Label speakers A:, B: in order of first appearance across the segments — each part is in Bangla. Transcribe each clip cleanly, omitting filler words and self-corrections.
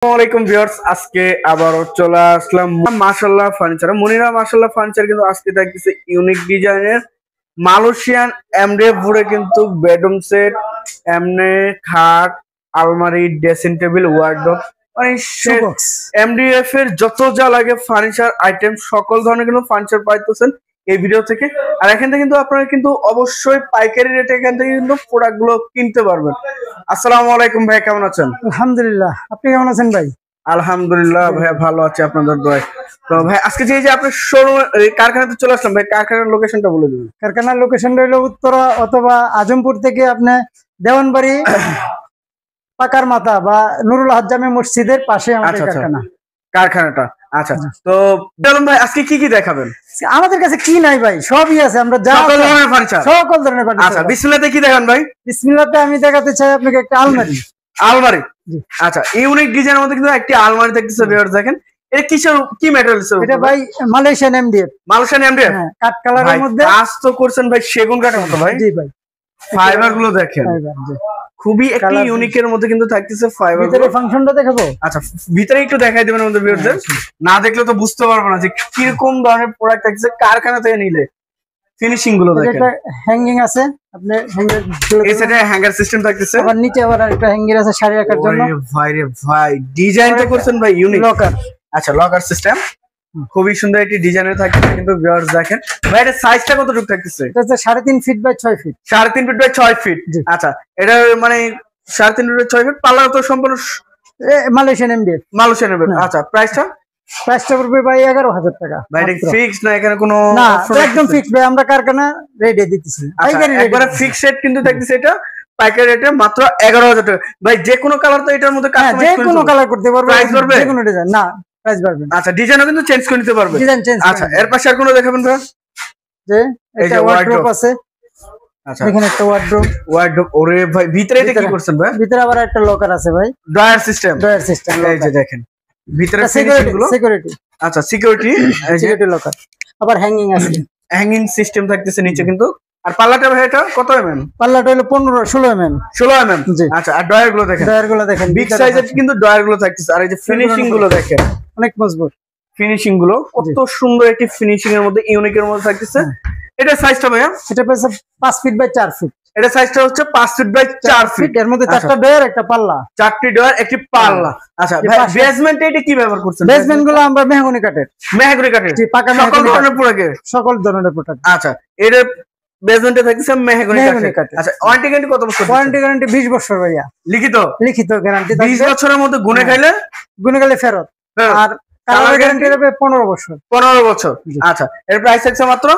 A: আসসালামাইকুম ভিউয়ার্স, আজকে আবারও চলে আসলাম মাশাআল্লাহ ফার্নিচার। মুনিরা মাশাআল্লাহ ফার্নিচার কিন্তু আজকে দেখতেছে ইউনিক ডিজাইনের মালয়েশিয়ান এমডিএফ ভরে কিন্তু বেডরুম সেট, এমনে খাট, আলমারি, ড্রেসিং টেবিল, ওয়ার্ডরোব মানে এমডিএফ এর যত যা লাগে ফার্নিচার আইটেম সকল ধরনের কিন্তু ফার্নিচার পাইতেছেন এই ভিডিও থেকে। আর এখান থেকে কিন্তু আপনারা কিন্তু অবশ্যই পাইকারি রেটে এখান থেকে কিন্তু প্রোডাক্ট গুলো কিনতে পারবেন। আসসালামু আলাইকুম ভাই, কেমন আছেন?
B: আলহামদুলিল্লাহ, আপনি কেমন আছেন ভাই?
A: আলহামদুলিল্লাহ ভাইয়া ভালো আছে আপনাদের দোয়ায়। তো ভাই আজকে যে আপনি শোরুম কারখানাতে চলে আসলাম, ভাই কারখানার লোকেশনটা বলে দিবেন।
B: কারখানার লোকেশনটা হলো উত্তরা অথবা আজমপুর থেকে আপনি দেওয়ানবাড়ি পাকার মাথা বা নুরুল হাজ্জামে মসজিদের পাশে আমাদের
A: কারখানাটা। আচ্ছা, তো বলুন ভাই আজকে কি কি দেখাবেন?
B: আমাদের কাছে কি নাই ভাই, সবই আছে। আমরা সকল ধরনের ফার্নিচার।
A: আচ্ছা, বিসমিল্লাহতে কি দেখান ভাই?
B: বিসমিল্লাহতে আমি দেখাতে চাই আপনাকে একটা আলমারি।
A: আচ্ছা, ইউনিক ডিজাইনের মধ্যে কিন্তু একটি আলমারি দেখতেছে ভিউয়ার্স, দেখেন এটা কিসের কি ম্যাটেরিয়ালস?
B: এটা ভাই মালয়েশিয়ান এমডিএফ। কাঠ কালারের মধ্যে
A: কাজ তো করছেন ভাই সেগুন কাঠের মতো ভাই।
B: জি ভাই,
A: ফাইবার গুলো দেখেন খুবই একটি ইউনিকের মধ্যে কিন্তু থাকতেছে ফাইবার।
B: ভিতরে ফাংশনটা দেখাবো?
A: আচ্ছা, ভিতরে একটু দেখাই দিবেন আমাদের ভিউয়ারদের, না দেখলে তো বুঝতে পারবো না যে কিরকম ধরনের প্রোডাক্ট থাকছে কারখানা থেকে নিলে। ফিনিশিং গুলো দেখেন,
B: এটা হ্যাঙ্গিং আছে, আপনি হ্যাঙ্গার
A: এই সাইডে হ্যাঙ্গার সিস্টেম থাকতেছে,
B: আবার নিচে আবার একটা হ্যাঙ্গার আছে শাড়ি রাখার জন্য।
A: ভাই রে ভাই, ডিজাইনটা করছেন ভাই ইউনিক।
B: লকার,
A: আচ্ছা লকার সিস্টেম খুবই সুন্দর একটি ডিজাইনের থাকছে কিন্তু ভিউয়ার্স দেখেন। ভাই এটা সাইজটা কতটুকু থাকতেছে?
B: এটা হচ্ছে 3.5 feet by 6 feet.
A: 3.5 feet by 6 feet. আচ্ছা, এটা মানে 3.5 ফিট বাই 6 ফিট। পাল্লা তো সম্পূর্ণ
B: মালয়েশিয়ান এমডিএফ।
A: আচ্ছা, প্রাইসটা
B: পড়বে ভাই 11,000 টাকা।
A: ভাই এটা ফিক্স না, এখানে কোনো
B: না, একদম ফিক্স ভাই, আমরা কারখানা রেটে দিতেছি।
A: একবারে ফিক্স রেট কিন্তু থাকতেছে এটা পাইকারি রেটে মাত্র 11,000 টাকা। ভাই যে কোনো কালার তো এটার মধ্যে কাস্টমাইজ
B: যে কোনো কালার করতে পারবে,
A: প্রাইস বাড়বে
B: যে কোনো ডিজাইন না, প্রাইস বাড়বে।
A: আচ্ছা, ডিজাইনও কিন্তু চেঞ্জ করে নিতে পারবে।
B: Design change.
A: আচ্ছা, এর পাশে আর কোনো দেখাবেন ভাই?
B: যে এটা ওয়ার্ডরোব আছে।
A: আচ্ছা,
B: এখানে একটা ওয়ার্ডরোব।
A: ওরে ভাই, ভিতরে এটা কি করছেন ভাই?
B: ভিতরে আবার একটা লকার আছে ভাই,
A: ড্রয়ার সিস্টেম। এই যে দেখেন ভিতরে
B: সিকিউরিটি।
A: আচ্ছা, সিকিউরিটি
B: লকার, আবার হ্যাঙ্গিং আছে,
A: হ্যাঙ্গিং সিস্টেম থাকতেছে নিচে কিন্তু। আর পাল্লাটা ভাই এটা কত এমএম?
B: পাল্লাটা হলো 16 এমএম।
A: আচ্ছা, আর ডয়ার গুলো দেখেন বিগ সাইজের কিন্তু ডয়ার গুলো থাকতেছে। আর এই যে ফিনিশিং গুলো দেখেন
B: অনেক মজবুত।
A: ফিনিশিং গুলো কত সুন্দর, একটি ফিনিশিং এর মধ্যে ইউনিকের মধ্যে থাকতেছে। এটা সাইজটা ভাইয়া?
B: এটা 5 ফিট বাই 4 ফিট।
A: এটা সাইজটা হচ্ছে 5 ফিট বাই 4 ফিট।
B: এর মধ্যে 4টা ডয়ার, একটা পাল্লা।
A: 4টি ডয়ার, একটি পাল্লা। আচ্ছা ভাই, বেসমেন্টে এটা কি ব্যবহার করছেন?
B: বেসমেন্ট গুলো আমরা মেহগনি কাঠের।
A: জি, পাকা সকল ধরনের প্রোডাক্ট। আচ্ছা, এর বেসমেন্টে থাকছে মেহগনি কাঠ। আচ্ছা, ওয়ারেন্টি গ্যারান্টি কত বছর?
B: ওয়ারেন্টি গ্যারান্টি 20 বছর ভাইয়া। লিখিত গ্যারান্টি
A: 20 বছরের মধ্যে গুনে গেলে
B: ফেরত। আর কালার গ্যারান্টি হবে 15 বছর।
A: 15 বছর। আচ্ছা, এর প্রাইস আছে মাত্র,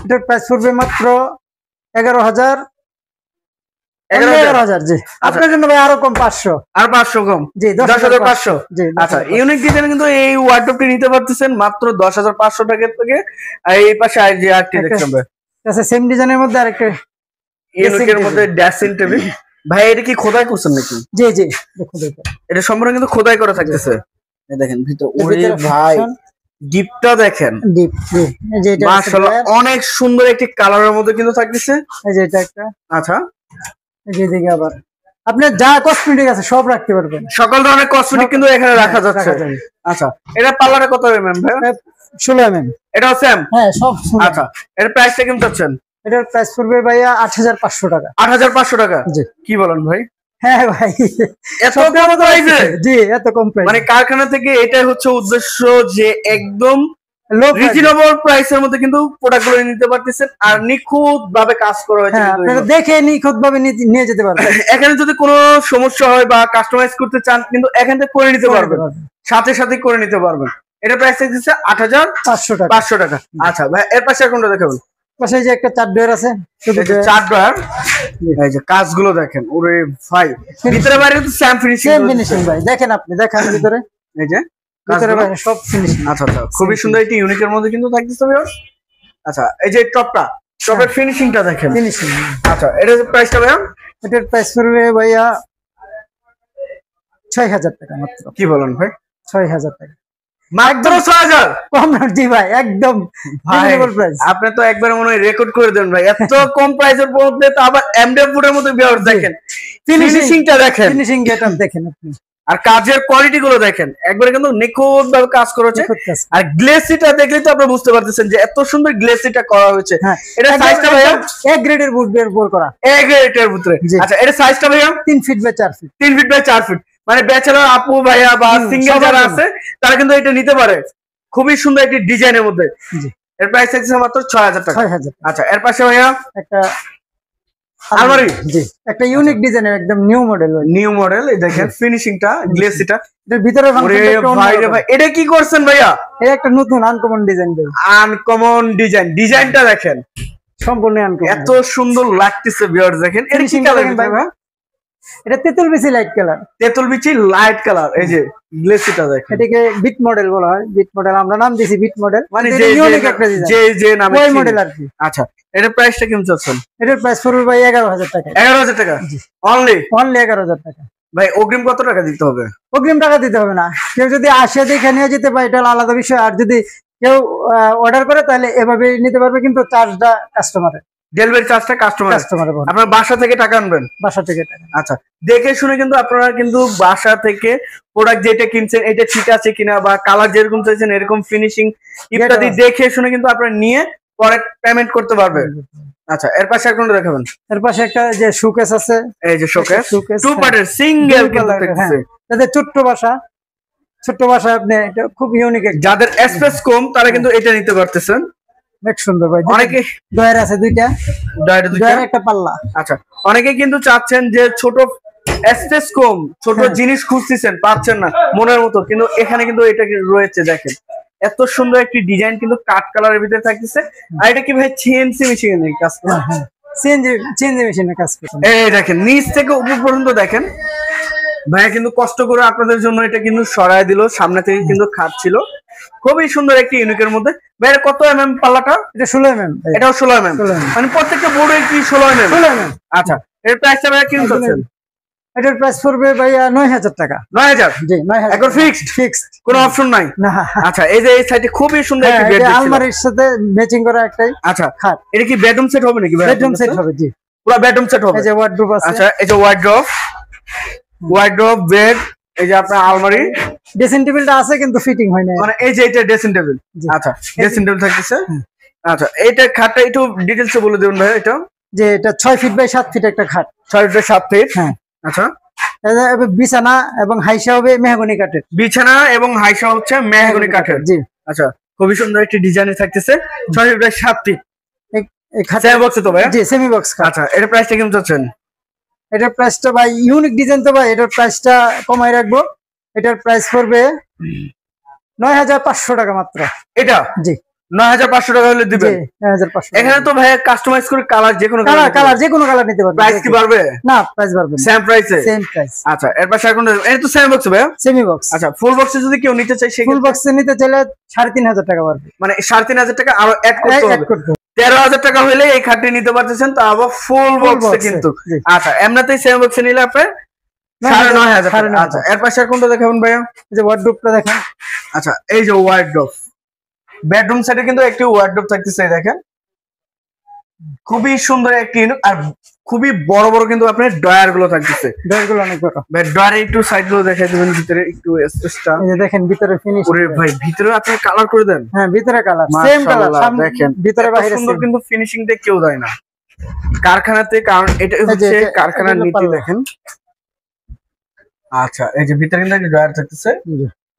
B: এটার প্রাইস পড়বে মাত্র 11,000। জি, আপনার জন্য ভাই আরো কম, 500।
A: আর 500 কম? জি, 10,500। আচ্ছা, ইউনিক ডিজাইন কিন্তু এই ওয়ার্ডরোবটি নিতে পারতেছেন মাত্র 10,500 টাকা থেকে। আর এই পাশে আর যে আরটি দেখছেন ভাই,
B: আচ্ছা সেম ডিজাইনের মধ্যে আরেকটা
A: ইউনিকের মধ্যে ড্রেসিং টেবিল। ভাই এটা কি খোদাই করছেন নাকি?
B: জি জি, দেখুন
A: এটা সম্পূর্ণ কিন্তু খোদাই করা থাকতেছে। এই দেখেন ভিতর, ওরে ভাই ডিপটা দেখেন, ডিপ। জি, এটা মাশাআল্লাহ অনেক সুন্দর একটি কালারের মধ্যে কিন্তু থাকতেছে।
B: এই যে এটা একটা।
A: আচ্ছা,
B: এই যে দিকে আবার আপনি যা কসমেটিক আছে সব রাখতে পারবেন,
A: সকল ধরনের কসমেটিক কিন্তু এখানে রাখা যাচ্ছে। আচ্ছা, এটা পার্লারে কত এমএম ভাই?
B: 16 এমএম।
A: এটাও সেম? হ্যাঁ,
B: সব।
A: আচ্ছা, এর প্রাইসটা কেমন চাচ্ছেন?
B: এটার প্রাইস পড়বে ভাইয়া 8,500 টাকা।
A: 8,500 টাকা? জি। কি বলেন ভাই?
B: হ্যাঁ ভাই, এত কম প্রাইসে? জি, এত কম প্রাইস।
A: মানে কারখানা থেকে এটাই হচ্ছে উদ্দেশ্য যে একদম রিজনেবল প্রাইসের মধ্যে কিন্তু প্রোডাক্ট গুলো নিতে পারতেছেন। আর নিখুঁত ভাবে কাজ করা হয়েছে,
B: আপনারা দেখে নিখুঁত ভাবে নিয়ে যেতে পারবেন।
A: এখানে যদি কোনো সমস্যা হয় বা কাস্টমাইজ করতে চান কিন্তু এখান থেকে করে নিতে পারবেন, সাথে সাথে করে নিতে পারবেন। এটা প্রাইস থাকছে 8,500 টাকা। আচ্ছা ভাই, এর পাশে কোনটা দেখাবেন?
B: পাশে যে একটা 4 ডয়ার আছে,
A: শুধু 4 ডয়ার। এই যে কাজগুলো দেখেন, ওরে ভাই ভিতরে বাইরে তো সেম ফিনিশিং
B: ভাই। দেখেন, আপনি দেখেন ভিতরে, এই যে ভিতরে বাইরে সব ফিনিশিং।
A: আচ্ছা আচ্ছা, খুবই সুন্দর একটি ইউনিকের মধ্যে কিন্তু থাকতেছে ভিউয়ার্স। আচ্ছা, এই যে টপের ফিনিশিংটা দেখেন। আচ্ছা, এটার প্রাইসটা ভাইয়া?
B: এটার প্রাইস পড়বে ভাইয়া 6,000 টাকা মাত্র।
A: কি বলেন ভাই?
B: 6,000 টাকা
A: মাত্র? 6,000
B: কম? জি ভাই, একদম রিজনেবল প্রাইস।
A: আপনি তো একবার মনে হয় রেকর্ড করে দেন ভাই, এত কম প্রাইসের মধ্যে তো আবার এমডিএফ এর মধ্যে ভিউয়ার্স দেখেন ফিনিশিংটা দেখেন,
B: ফিনিশিং গেটআপ দেখেন আপনি।
A: আর কাজের কোয়ালিটি গুলো দেখেন একবারে কিন্তু নিখুঁত ভাবে কাজ করা হয়েছে।
B: নিখুঁত কাজ।
A: আর গ্লেসিটা দেখলে তো আপনি বুঝতে পারতেছেন যে এত সুন্দর গ্লেসিটা করা হয়েছে।
B: হ্যাঁ,
A: এটা সাইজটা ভাইয়া
B: এক গ্রেডের বুটের উপর করা,
A: এ গ্রেডের ভিতরে।
B: জি।
A: আচ্ছা এটা সাইজটা ভাইয়া
B: 3 feet by 4 feet,
A: 3 feet by 4 feet. মানে ব্যাচেলর আপু ভাইয়া বা সিঙ্গেল
B: সবার
A: যারা
B: জন্য।
A: আছে তারা কিন্তু এটা নিতে পারে। খুবই সুন্দর একটি ডিজাইনের মধ্যে।
B: জি।
A: এর প্রাইস থাকছে মাত্র 6000 টাকা।
B: 6000।
A: আচ্ছা এর পাশে ভাইয়া
B: একটা
A: আলমারি,
B: জি, একটা ইউনিক ডিজাইনের একদম নিউ মডেল।
A: New model. এই দেখেন ফিনিশিংটা, গ্লেসিটা।
B: এর ভিতরে
A: ওরে ভাই রে ভাই, এটা কি করছেন ভাইয়া?
B: এটা একটা নতুন আনকমন ডিজাইন দেয়,
A: আনকমন ডিজাইন। ডিজাইনটা দেখেন
B: সম্পূর্ণ আনকমন,
A: এত সুন্দর লাগতেছে ভিউয়ার্স। দেখেন এটা কি কালার ভাই?
B: এটা তেতুল বিচি লাইট কালার,
A: তেতুল বিচি লাইট কালার। এই যে গ্লেসিটা দেখেন,
B: এটাকে বিট মডেল বলা হয়। বিট মডেল আমরা নাম দিয়েছি বিট মডেল,
A: মানে
B: যে ইউনিক একটা ডিজাইন,
A: যে নামে
B: ওই মডেল আর কি।
A: আচ্ছা এটার প্রাইসটা কেমন চাচ্ছেন?
B: এটার প্রাইস পড়বে ভাই 11000 টাকা।
A: 11000 টাকা অনলি?
B: অনলি 11000 টাকা।
A: ভাই অগ্রিম কত টাকা দিতে হবে?
B: অগ্রিম টাকা দিতে হবে না, কেউ যদি আসে দেখে নিয়ে যেতে পারে এটা আলাদা বিষয়। আর যদি কেউ অর্ডার করে তাহলে এভাবে নিতে পারবে, কিন্তু চার্জটা কাস্টমারের,
A: ডেলিভারি চার্জটা কাস্টমারের। আপনারা বাসা থেকে টাকা আনবেন?
B: বাসা থেকে টাকা।
A: আচ্ছা দেখে শুনে কিন্তু আপনারা কিন্তু বাসা থেকে প্রোডাক্ট যেটা কিনছেন এটা ঠিক আছে কিনা বা কালার যেরকম চাইছেন এরকম ফিনিশিং ইত্যাদি দেখে শুনে কিন্তু আপনারা নিয়ে পরে পেমেন্ট করতে পারবেন। আচ্ছা এর পাশে আর কোনটা দেখাবেন?
B: এর পাশে একটা যে শোকেস আছে,
A: এই যে শোকেস
B: শোকেস
A: 2 পার্টের সিঙ্গেল কিন্তু থাকছে।
B: যাদের ছোট্ট বাসা আপনি এটা খুব ইউনিক।
A: যাদের স্পেস কম তারা কিন্তু এটা নিতে পারতেছেন।
B: অনেক সুন্দর ভাই।
A: অনেকে
B: ডয়ার আছে দুইটা, ডয়ার একটা পাল্লা।
A: আচ্ছা অনেকে কিন্তু চাচ্ছেন যে ছোট স্পেস কম, ছোট জিনিস খুঁজতেছেন পাচ্ছেন না মনের মতো, কিন্তু এখানে কিন্তু এটা রয়েছে। দেখেন এত সুন্দর একটি ডিজাইন কিন্তু কাট কালারের ভিতরে থাকতেছে। আর এটা কি ভাই সিএনসি মেশিনের কাজ করে?
B: সিএনজি মেশিনের কাজ করে।
A: এই দেখেন নিচ থেকে উপর পর্যন্ত দেখেন ভাইয়া কিন্তু কষ্ট করে আপনাদের জন্য এটা কিন্তু সরায় দিল, সামনে থেকে কিন্তু খাচ্ছিল। খুবই সুন্দর একটি ইউনিকের মধ্যে। ভাইয়া কত এমএম পাল্লাটা?
B: এটা 16 mm।
A: এটাও 16 mm, মানে প্রত্যেকটা বোর্ডে কি 16 mm? আচ্ছা এর প্রাইসটা ভাইয়া কি চাচ্ছেন?
B: এটার প্রাইস পড়বে ভাইয়া 9000 টাকা।
A: 9000?
B: জি 9000
A: একদম ফিক্সড, কোনো অপশন নাই?
B: না।
A: আচ্ছা এই যে এই সাইডে খুবই সুন্দর একটি বেড,
B: আলমারির সাথে ম্যাচিং করা একটাই।
A: আচ্ছা
B: খাট।
A: এটা কি বেডরুম সেট হবে নাকি?
B: বেডরুম সেট হবে, জি
A: পুরো বেডরুম সেট হবে।
B: এই যে ওয়ার্ডরোব আছে।
A: আচ্ছা এই যে ওয়ার্ডরোব বেড, এই যে আপনার আলমারি,
B: ড্রেসিং টেবিলটা আছে কিন্তু ফিটিং হয় না,
A: মানে এই যে এটা ড্রেসিং টেবিল। আচ্ছা ড্রেসিং টেবিল থাকতেছে। আচ্ছা এইটা খাটটা একটু ডিটেইলসে বলে দিন ভাই। এটা
B: যে এটা 6 ফিট বাই 7 ফিট একটা খাট।
A: 6 ফিট বাই 7 ফিট।
B: হ্যাঁ।
A: আচ্ছা
B: বিছানা এবং হাইসা হবে মেহগনি কাঠের।
A: বিছানা এবং হাইসা হচ্ছে মেহগনি কাঠের।
B: জি।
A: আচ্ছা খুবই সুন্দর একটি ডিজাইনে থাকতেছে। 6 ফিট বাই 7 ফিট।
B: এই খাট
A: সেমি বক্স তো ভাই?
B: জি সেমি বক্স খাট।
A: আচ্ছা এর প্রাইসটা কেমন চাচ্ছেন?
B: এটার প্রাইসটা ভাই ইউনিক ডিজাইন তো ভাই, এটার প্রাইসটা কমাই রাখবো। এটার প্রাইস পড়বে 9500 টাকা মাত্র।
A: এটা?
B: জি
A: 9500 টাকা হলে দিবেন?
B: 9500।
A: এখানে তো ভাই কাস্টমাইজ করে কালার যে কোনো
B: কালার যে কোনো কালার নিতে পারবেন।
A: প্রাইস কি বাড়বে?
B: না প্রাইস বাড়বে না,
A: সেম প্রাইসে।
B: Same price.
A: আচ্ছা এর পাশে আর কোন? এটা তো সেমি বক্স ভাই?
B: Semi box.
A: আচ্ছা ফুল বক্সে যদি কেউ নিতে চায়
B: ফুল বক্সে নিতে চাইলে 3500 টাকা বাড়বে,
A: মানে 3500 টাকা আরো অ্যাড করতে হবে। 13000 টাকা হলে এই খাটটি নিতে পারতেছেন, তা আবার ফুল বক্সে কিন্তু। আচ্ছা এমনিতেই সেমি বক্সে নিলে আপনি 9500। আচ্ছা এর পাশে আর কোনটা দেখাবেন ভাইয়া?
B: এই যে ওয়ার্ডরোবটা দেখেন।
A: আচ্ছা এই যে ওয়ার্ডরোব, বেডরুম সেটে কিন্তু একটি ওয়ার্ডরোব থাকতেছে। দেখেন খুবই সুন্দর একটি, আর খুবই বড় বড় কিন্তু আপনার ডয়ার গুলো থাকতেছে।
B: ডয়ার গুলো অনেক বড়।
A: ভাই ডয়ারে একটু সাইড গুলো দেখাই দিবেন, ভিতরে একটু স্পেসটা।
B: এই যে দেখেন ভিতরে ফিনিশ।
A: ওরে ভাই ভিতরে আপনি কালার করে দেন?
B: হ্যাঁ ভিতরে কালার সেম কালার।
A: দেখেন
B: ভিতরে বাইরে
A: সুন্দর কিন্তু ফিনিশিং দিয়ে কেউ দেয় না কারখানাতে, কারণ এটা হচ্ছে কারখানার নীতি। দেখেন আচ্ছা এই যে ভিতরে কিন্তু ডয়ার থাকতেছে,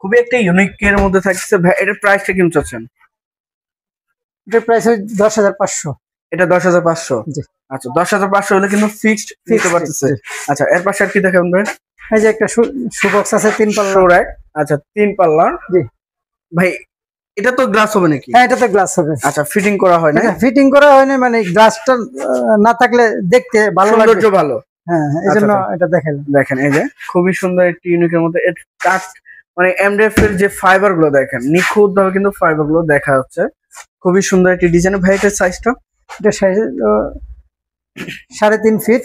A: খুবই একটা ইউনিক এর মধ্যে থাকতেছে। ভাই এটার প্রাইসটা কেমন চাচ্ছেন?
B: এটার প্রাইস হচ্ছে 10500।
A: এটা 10500?
B: জি।
A: আচ্ছা 10500 হলে কিন্তু ফিক্সড নিতে পারতেছে। আচ্ছা এর পাশে আর কি দেখাবেন ভাই?
B: এই যে একটা শু বক্স আছে 3 পাল্লা।
A: শু র‍্যাক। আচ্ছা 3 পাল্লা।
B: জি
A: ভাই এটা তো গ্লাস হবে নাকি?
B: হ্যাঁ এটা তো গ্লাস হবে।
A: আচ্ছা ফিটিং করা হয় না?
B: ফিটিং করা হয় না, মানে গ্লাসটা না থাকলে দেখতে ভালো লাগবে, সৌন্দর্য
A: ভালো।
B: হ্যাঁ এইজন্য এটা দেখাইলাম।
A: দেখেন এই যে খুবই সুন্দর একটি ইউনিকের মধ্যে এর কাট, মানে এমডিএফ এর যে ফাইবার গুলো দেখেন নিখুঁত ভাবে কিন্তু ফাইবার গুলো দেখা যাচ্ছে। খুবই সুন্দর একটি ডিজাইন। ভাই এটার সাইজটা?
B: এটা size 3.5 feet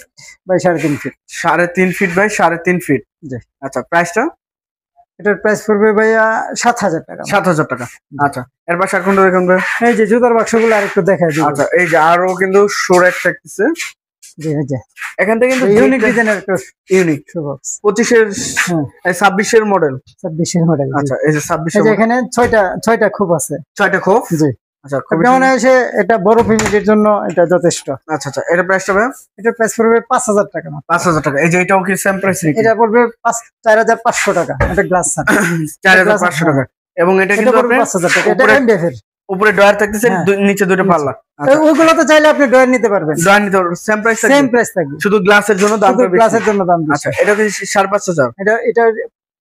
B: by 3.5 feet.
A: 3.5 feet by 3.5 feet.
B: জি।
A: আচ্ছা প্রাইসটা?
B: এটার প্রাইস পড়বে ভাইয়া 7000 টাকা।
A: 7000 টাকা। আচ্ছা এর পাশে আর কোনটা দেখুন ভাই?
B: এই যে জুতার বাক্সগুলো আরেকটু দেখাই দিই।
A: আচ্ছা এই যে আরো কিন্তু শোর‍্যাক থাকতেছে।
B: জি এই যে
A: এখান থেকে কিন্তু
B: ইউনিক ডিজাইনের একটা
A: ইউনিক
B: শু বক্স
A: 25 এর 26 এর মডেল।
B: 26 এর মডেল।
A: আচ্ছা এই যে 26
B: এই
A: এর
B: যে এখানে 6টা খোপ আছে।
A: 6টা খোপ।
B: জি
A: আচ্ছা
B: যেমন এসে এটা বড় ফ্যামিলির জন্য এটা যথেষ্ট।
A: আচ্ছা আচ্ছা এটা প্রাইসটা ভাই?
B: এটা প্রাইস পড়বে 5000 টাকা মাত্র।
A: 5000 টাকা। এই যে এটাও কি সেম প্রাইস নাকি?
B: এটা পড়বে 4500 টাকা। এটা গ্লাস সান
A: 4500 টাকা। এবং এটা কিন্তু
B: পড়বে 5000 টাকা। এটা এমডিএফ এর
A: উপরে ডয়ার থাকতেছে, নিচে দুটো পাল্লা।
B: ওইগুলো তো চাইলে আপনি ডয়ার নিতে পারবেন।
A: ডয়ার নিতে পারবেন, সেম প্রাইস থাকবে। শুধু গ্লাসের জন্য দাম বেশি।
B: গ্লাসের জন্য দাম বেশি।
A: আচ্ছা এটা কি 5500?
B: এটা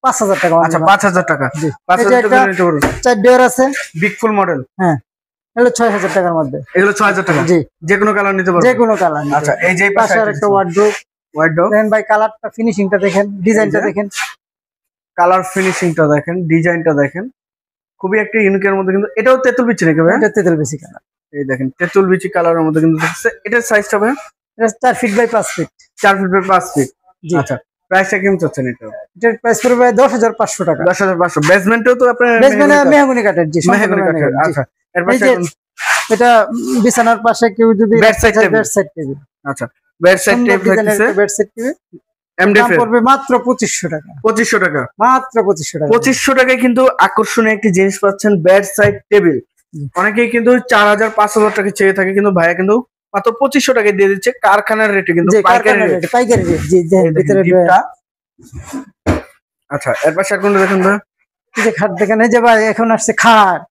B: 5000 টাকা।
A: আচ্ছা 5000 টাকা। 5000 টাকা নিতে পারবেন।
B: 4 ডয়ার আছে,
A: বিগ ফুল মডেল।
B: হ্যাঁ এগুলো 6000 টাকার মধ্যে।
A: এগুলো 6000 টাকা।
B: জি
A: যে কোনো কালার নিতে পারবেন।
B: যে কোনো কালার।
A: আচ্ছা এই যে
B: পাশে একটা ওয়ার্ডরোব দেন ভাই, কালারটা ফিনিশিংটা দেখেন, ডিজাইনটা দেখেন,
A: কালার ফিনিশিংটা দেখেন, ডিজাইনটা দেখেন, খুবই একটা ইউনিকের মধ্যে। কিন্তু এটাও তেতুল বিচি নাকি ভাই?
B: এটা তেতুল বিচি কালার।
A: এই দেখেন তেতুল বিচি কালারের মধ্যে কিন্তু দেখতেছে। এটার সাইজটা ভাই?
B: এটা 4 feet by 5 feet.
A: 4 feet by 5 feet.
B: জি
A: আচ্ছা প্রাইসটা কেমন চাচ্ছেন এটা?
B: এটার প্রাইস পড়বে 10500 টাকা।
A: 10500। বেসমেন্টও তো আপনার
B: বেসমেন্টে মেহগনি কাঠের। জি
A: মেহগনি কাঠের। আচ্ছা এর পাশে
B: এটা বিছানার পাশে কেউ যদি
A: বেড সাইড টেবিল। আচ্ছা বেড সাইড টেবিল থাকতেছে।
B: বেড সাইড টেবিল
A: এমডিএফ
B: পড়বে মাত্র 2500 টাকা।
A: 2500 টাকা।
B: মাত্র 2500 টাকা।
A: 2500 টাকায় কিন্তু আকর্ষণীয় একটি জিনিস পাচ্ছেন, বেড সাইড টেবিল। অনেকেই কিন্তু 4000 5000 টাকা চেয়ে থাকে, কিন্তু ভাইয়া কিন্তু মাত্র 2500 টাকায় দিয়ে দিচ্ছে কারখানার রেটে, কিন্তু পাইকারি রেট।
B: জি ভিতরে
A: ডিপটা। আচ্ছা এর পাশে আর কোনটা দেখুন ভাই?
B: এই যে খাট দেখেন, এই যে ভাই এখন আসছে খাট।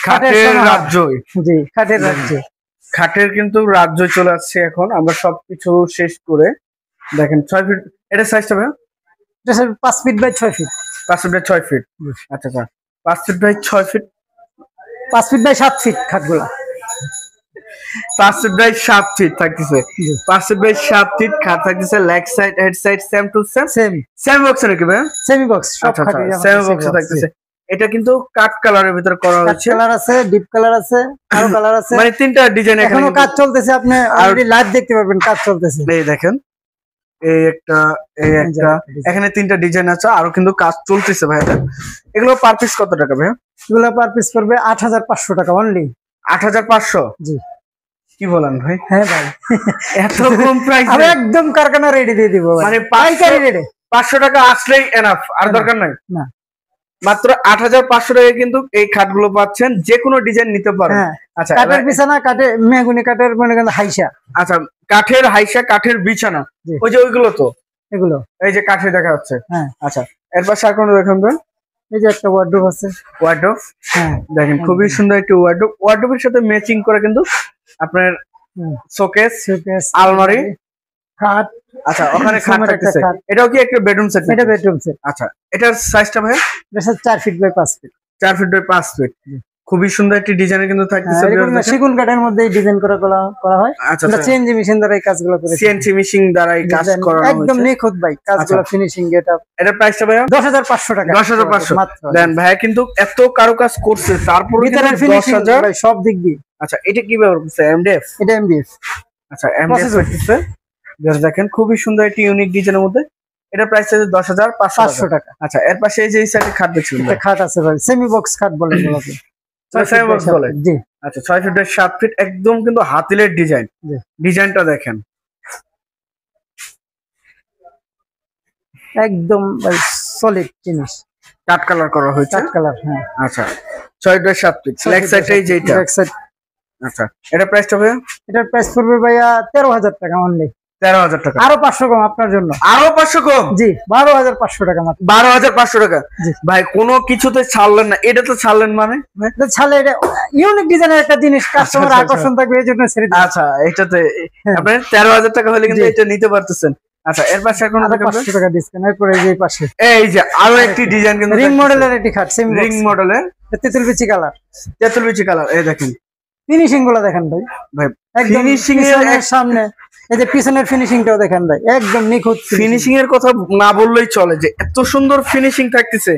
A: খাটের রাজ্য।
B: জি খাটের রাজ্য।
A: খাটের কিন্তু রাজ্য চলে আসছে এখন। আমরা সবকিছু শেষ করে দেখেন 6 ফিট। এটা সাইজটা ভাই?
B: এটা 5 feet by 6 feet.
A: 5 feet by 6 feet. আচ্ছা আচ্ছা 5 feet by 6 feet.
B: 5 feet by 7 feet খাটগুলা।
A: 5 ফিট বাই 7 ফিট থাকতেছে। 5 ফিট বাই 7 ফিট খাট থাকতেছে। Leg side head side same to same box নাকি ভাই?
B: সেমি বক্স সব খাটে
A: সেম বক্স থাকতেছে। এটা কিন্তু কাট কালারের ভিতর করা হয়েছে।
B: কালার আছে, ডিপ কালার আছে, আরো কালার আছে।
A: মানে তিনটা ডিজাইন
B: এখনো কাজ চলতেছে। আপনি অলরেডি লাইভ দেখতে পারবেন, কাজ চলতেছে।
A: এই দেখেন এই একটা এখানে তিনটা ডিজাইন আছে, আরো কিন্তু কাজ চলতেছে ভাই। এগুলো পার পিস কত টাকা ভাই?
B: এগুলো পার পিস পড়বে 8500 টাকা অনলি।
A: 8500?
B: জি
A: কি বলেন ভাই?
B: হ্যাঁ ভাই
A: এত কম প্রাইস?
B: আমি একদম কারখানা রেডি দিয়ে দিব।
A: মানে
B: পাইকারি রেটে
A: 500 টাকা আসলেই এনাফ, আর দরকার নাই।
B: না
A: মাত্র 8500 টাকায় কিন্তু এই খাটগুলো পাচ্ছেন, যে কোনো ডিজাইন নিতে পারেন। আচ্ছা
B: কাঠের বিছানা, কাঠের মেহগনি কাঠের মনে করেন হাইসা।
A: আচ্ছা কাঠের হাইসা, কাঠের বিছানা, ওই যে ওইগুলো তো
B: এগুলো
A: এই যে কাঠে দেখা যাচ্ছে।
B: হ্যাঁ
A: আচ্ছা এরপর আর কোন দেখেন তো?
B: এই যে একটা ওয়ার্ডরোব আছে।
A: ওয়ার্ডরোব।
B: হ্যাঁ
A: দেখেন খুবই সুন্দর একটা ওয়ার্ডরোব। ওয়ার্ডরোবের সাথে ম্যাচিং করে কিন্তু আপনার শোকেস, আলমারি,
B: খাট।
A: আচ্ছা ওখানে খাট থাকতেছে। এটাও কি একটা বেডরুম সেট?
B: এটা বেডরুম সেট।
A: আচ্ছা এটার সাইজটা ভাই?
B: এটা 4 feet by 5 feet.
A: 4 feet by 5 feet. খুবই সুন্দর একটি ডিজাইন কিন্তু থাকতেছে।
B: সেগুন কাঠের মধ্যে ডিজাইন করা হয়।
A: আচ্ছা
B: সিএনজি মেশিন দ্বারা এই কাজগুলো করে।
A: সিএনজি মেশিন দ্বারা এই কাজ করা হয়েছে।
B: একদম নিখুঁত ভাই কাজগুলো, ফিনিশিং এটা।
A: এটার প্রাইসটা ভাই?
B: 10500 টাকা।
A: 10500 মাত্র। দেন ভাই কিন্তু এত কারুকাজ করছে, তারপরে
B: ভিতরের ফিনিশিং ভাই সব দিক দিয়ে।
A: আচ্ছা এটা কি ব্যবহার করছে? এমডিএফ?
B: এটা এমডিএফ।
A: আচ্ছা এমডিএফ হচ্ছে। দেখেন খুবই সুন্দর একটি ইউনিক ডিজাইনের মধ্যে। এটা প্রাইস আছে 10500 টাকা। আচ্ছা এর পাশে এই যে এই সাইডে খাট দেখছেন,
B: এটা খাট আছে ভাই, সেমি বক্স খাট বলে এগুলোকে।
A: সেমি বক্স বলে।
B: জি
A: আচ্ছা 6 ফিট বাই 7 ফিট, একদম কিন্তু হাতিলের ডিজাইন। ডিজাইনটা দেখেন
B: একদম সলিড জিনিস,
A: কাট কালার করা হয়েছে।
B: কাট কালার। হ্যাঁ
A: আচ্ছা 6 বাই 7 ফিট। লেগ সাইডটাই যেটা।
B: Leg side.
A: আচ্ছা এটা প্রাইসটা ভাই?
B: এটার প্রাইস পড়বে ভাইয়া 13000 টাকা অনলি।
A: 13000 টাকা।
B: আরো 500 কম আপনার জন্য।
A: আরো 500 কম?
B: জি 12500 টাকা মাত্র।
A: 12500 টাকা। ভাই কোনো কিছুতে ছাড়লেন না, এটা তো ছাড়লেন মানে?
B: ছাড়লে এটা ইউনিক ডিজাইনের একটা জিনিস, কাস্টমার আকর্ষণ থাকবে এই জন্য ছেড়ে দিই।
A: আচ্ছা এটাতে আপনি 13000 টাকা হলে কিন্তু এটা নিতে পারতেছেন। আচ্ছা এর পাশে এখন
B: 500 টাকা ডিসকাউন্ট। এরপর এই যে পাশে
A: এই যে আরো একটি ডিজাইন কিন্তু
B: রিং মডেলের একটি খাট, সেম
A: রিং মডেলের
B: তেতুল বিচি কালার।
A: তেতুল বিচি কালার। এই দেখেন
B: ফিনিশিং গুলো দেখেন ভাই,
A: ভাই
B: একদম
A: ফিনিশিং এর
B: সামনে এই যে পিছনের ফিনিশিংটাও দেখেন ভাই, একদম নিখুঁত।
A: ফিনিশিং এর কথা না বললেই চলে, যে এত সুন্দর ফিনিশিং থাকতেছে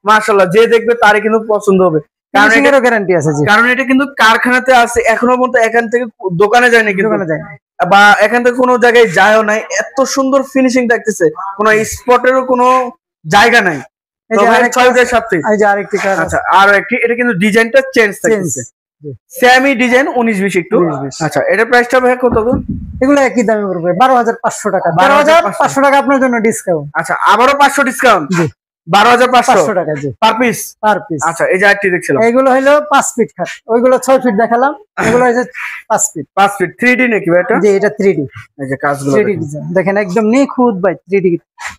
A: মাশাআল্লাহ, যে দেখবে তারই কিন্তু পছন্দ হবে।
B: ফিনিশিং এরও গ্যারান্টি আছে। জি
A: কারণ এটা কিন্তু কারখানাতে আছে, এখনো পর্যন্ত এখান থেকে দোকানে যায়নি, কিন্তু
B: দোকানে যায়
A: বা এখান থেকে কোনো জায়গায় যায়ও নাই। এত সুন্দর ফিনিশিং থাকতেছে, কোনো স্পটেরও কোনো জায়গা নাই।
B: এই যে আরেকটি কালার।
A: আচ্ছা আরো একটি, এটা কিন্তু ডিজাইনটা চেঞ্জ থাকতেছে। সেমি ডিজাইন 19-20 একটু।
B: 19-20
A: আচ্ছা এটার প্রাইসটা ভাই কত গো?
B: এগুলো একই দামে পড়বে 12,500 টাকা। 12,500 টাকা আপনার জন্য ডিসকাউন্ট।
A: আচ্ছা আবারও 500 ডিসকাউন্ট।
B: জি
A: 12,500
B: টাকা। জি
A: পার পিস।
B: Per piece.
A: আচ্ছা এই যে আইটি দেখছিলাম,
B: এগুলো হলো 5 ফিট খাট, ওইগুলো 6 ফিট দেখালাম, এগুলো হচ্ছে 5 ফিট।
A: 5 ফিট 3D নাকি ভাই এটা?
B: জি এটা 3D।
A: এই যে কাজগুলো
B: 3D ডিজাইন দেখেন, একদম নিখুঁত ভাই, 3D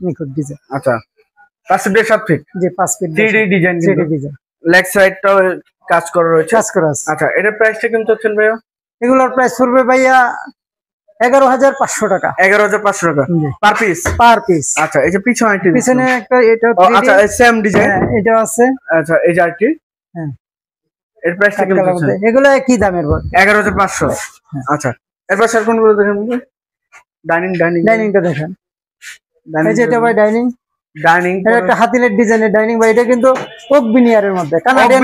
B: নিখুঁত ডিজাইন।
A: আচ্ছা 5 ফিট 7 ফিট।
B: জি 5 feet
A: 3D design.
B: 3D design
A: leg সাইডটাও কাজ করা রয়েছে।
B: কাজ করা আছে।
A: আচ্ছা এটার প্রাইসটা কিন্তু হচ্ছেন ভাইয়া?
B: এগুলোর প্রাইস পড়বে ভাইয়া 11,500 টাকা।
A: 11,500 টাকা পার পিস।
B: Per piece.
A: আচ্ছা এই যে পিছনে আইটি,
B: পিছনে একটা এটা 3D।
A: আচ্ছা সেম ডিজাইন
B: এটা আছে।
A: আচ্ছা এই যে আইটি,
B: হ্যাঁ
A: এর প্রাইসটা কিন্তু হচ্ছে
B: এগুলো একই দামের পড়বে
A: 11,500। আচ্ছা এরপর স্যার কোনগুলো দেখেন? ডাইনিংটা দেখেন।
B: এই যে এটা ভাই ডাইনিং। এটা একটা হাতিলের ডিজাইনের ডাইনিং ভাই, এটা কিন্তু ওক বিনিয়ারের মধ্যে কানাডিয়ান।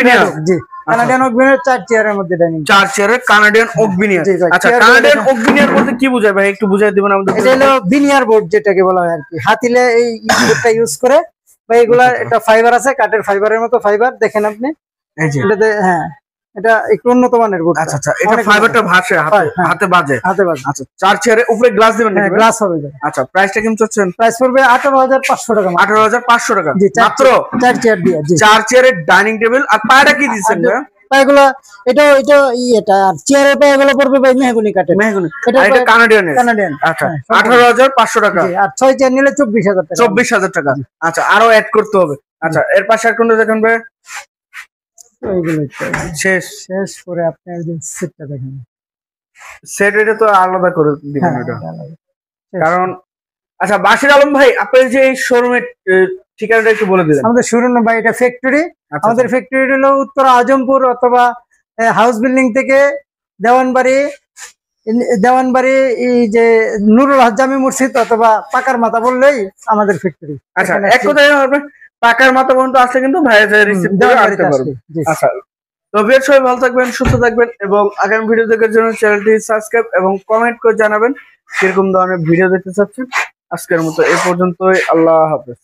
B: জি কানাডিয়ান ওক বিনিয়ার 4 চেয়ারের মধ্যে ডাইনিং।
A: 4 চেয়ারের কানাডিয়ান ওক বিনিয়ার। আচ্ছা কানাডিয়ান ওক বিনিয়ার বলতে কি বোঝায় ভাই, একটু বুঝাই দিবেন আমাদের?
B: এটা হলো বিনিয়ার বোর্ড যেটাকে বলা হয় আর কি, হাতিলে এই বোর্ডটা ইউজ করে ভাই। এগুলা একটা ফাইবার আছে, কাঠের ফাইবারের মতো ফাইবার দেখেন আপনি।
A: এই যে
B: এটাতে হ্যাঁ এটা একটু উন্নত মানের বোর্ড।
A: আচ্ছা আচ্ছা এটা ফাইবারটা ভাসে হাতে বাজে। আচ্ছা 4 চেয়ারের উপরে গ্লাস দিবেন নাকি?
B: গ্লাস হবে।
A: আচ্ছা প্রাইসটা কেমন চাচ্ছেন?
B: প্রাইস পড়বে 18,500 টাকা।
A: 18,500 টাকা মাত্র।
B: 4 চেয়ার দিয়ে। জি
A: 4 চেয়ারের ডাইনিং টেবিল। আর পায়টা কি দিচ্ছেন ভাই?
B: পায়গুলো এটা এটা আর চেয়ারের পায়গুলো পড়বে ভাই মেহগনি কাঠের।
A: এটা কানাডিয়ানের।
B: কানাডিয়ান।
A: আচ্ছা 18,500 টাকা।
B: আর 6 চেয়ার নিলে 24,000 টাকা।
A: 24,000 টাকা। আচ্ছা আরো অ্যাড করতে হবে। আচ্ছা এর পাশে আর কোনটা দেখেন ভাই?
B: ওইগুলো
A: শেষ
B: করে আপনি এই যে সেটটা দেখেন।
A: সেট এটা তো আলাদা করে দিবেন এটা,
B: হ্যাঁ,
A: কারণ আচ্ছা বাশির আলম ভাই আপনার যে এই শোরুমের ঠিকানাটা একটু বলে দিবেন।
B: আমাদের শোরুম ভাই এটা ফ্যাক্টরি। আমাদের ফ্যাক্টরি হলো উত্তর আজমপুর অথবা হাউস বিল্ডিং থেকে দেওয়ানবাড়ি এই যে নুরুল হক জামে মসজিদ অথবা পাকার মাথা বললেই আমাদের ফ্যাক্টরি।
A: আচ্ছা এক কথায় পাকার মাথা পর্যন্ত আসলে কিন্তু ভাইয়া রিসিভ করে আনতে পারবে। আচ্ছা তো ভিউয়ার সবাই ভালো থাকবেন, সুস্থ থাকবেন এবং আগামী ভিডিও দেখার জন্য চ্যানেলটি সাবস্ক্রাইব এবং কমেন্ট করে জানাবেন কিরকম ধরনের ভিডিও দেখতে চাচ্ছেন। আজকের মতো এই পর্যন্তই, আল্লাহ হাফেজ।